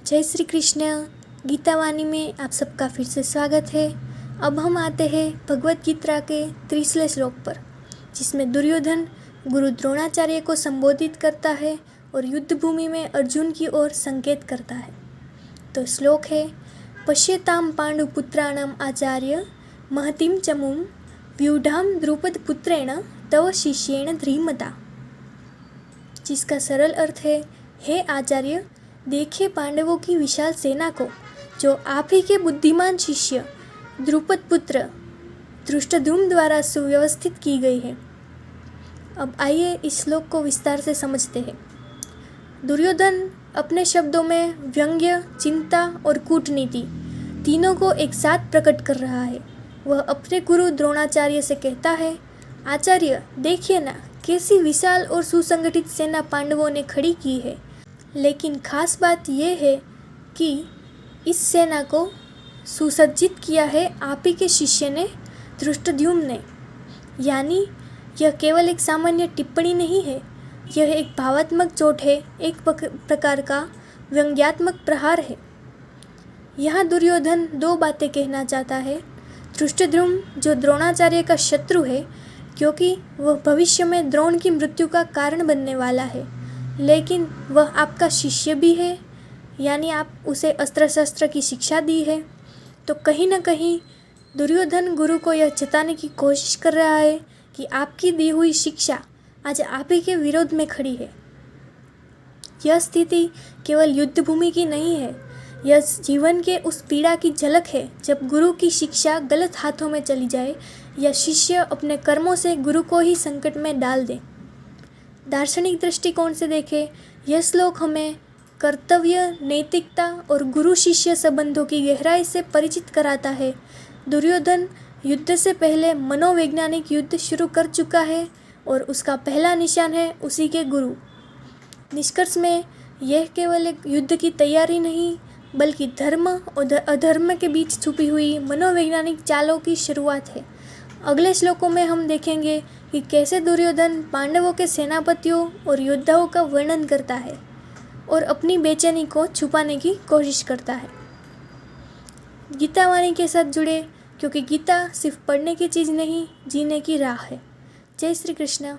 जय श्री कृष्ण। गीता वाणी में आप सबका फिर से स्वागत है। अब हम आते हैं भगवत गीता के 30वें श्लोक पर, जिसमें दुर्योधन गुरु द्रोणाचार्य को संबोधित करता है और युद्ध भूमि में अर्जुन की ओर संकेत करता है। तो श्लोक है, पश्यताम पांडुपुत्राणाम आचार्य महतीम चमुम व्यूढ़ाम द्रुपद पुत्रेण तव शिष्येण धीमता। जिसका सरल अर्थ है, हे आचार्य, देखिए पांडवों की विशाल सेना को, जो आप ही के बुद्धिमान शिष्य द्रुपद पुत्र धृष्टद्युम्न द्वारा सुव्यवस्थित की गई है। अब आइए इस श्लोक को विस्तार से समझते हैं। दुर्योधन अपने शब्दों में व्यंग्य, चिंता और कूटनीति तीनों को एक साथ प्रकट कर रहा है। वह अपने गुरु द्रोणाचार्य से कहता है, आचार्य देखिए ना, कैसी विशाल और सुसंगठित सेना पांडवों ने खड़ी की है। लेकिन खास बात यह है कि इस सेना को सुसज्जित किया है आप ही के शिष्य ने, धृष्टद्युम्न ने। यानी यह केवल एक सामान्य टिप्पणी नहीं है, यह एक भावात्मक चोट है, एक प्रकार का व्यंग्यात्मक प्रहार है। यहाँ दुर्योधन दो बातें कहना चाहता है। धृष्टद्युम्न जो द्रोणाचार्य का शत्रु है, क्योंकि वह भविष्य में द्रोण की मृत्यु का कारण बनने वाला है, लेकिन वह आपका शिष्य भी है, यानी आप उसे अस्त्र शस्त्र की शिक्षा दी है। तो कहीं ना कहीं दुर्योधन गुरु को यह जताने की कोशिश कर रहा है कि आपकी दी हुई शिक्षा आज आप ही के विरोध में खड़ी है। यह स्थिति केवल युद्ध भूमि की नहीं है, यह जीवन के उस पीड़ा की झलक है जब गुरु की शिक्षा गलत हाथों में चली जाए या शिष्य अपने कर्मों से गुरु को ही संकट में डाल दे। दार्शनिक दृष्टिकोण से देखें, यह श्लोक हमें कर्तव्य, नैतिकता और गुरु शिष्य संबंधों की गहराई से परिचित कराता है। दुर्योधन युद्ध से पहले मनोवैज्ञानिक युद्ध शुरू कर चुका है और उसका पहला निशान है उसी के गुरु। निष्कर्ष में यह केवल एक युद्ध की तैयारी नहीं, बल्कि धर्म और अधर्म के बीच छुपी हुई मनोवैज्ञानिक चालों की शुरुआत है। अगले श्लोकों में हम देखेंगे कि कैसे दुर्योधन पांडवों के सेनापतियों और योद्धाओं का वर्णन करता है और अपनी बेचैनी को छुपाने की कोशिश करता है। गीता वाणी के साथ जुड़े, क्योंकि गीता सिर्फ पढ़ने की चीज़ नहीं, जीने की राह है। जय श्री कृष्ण।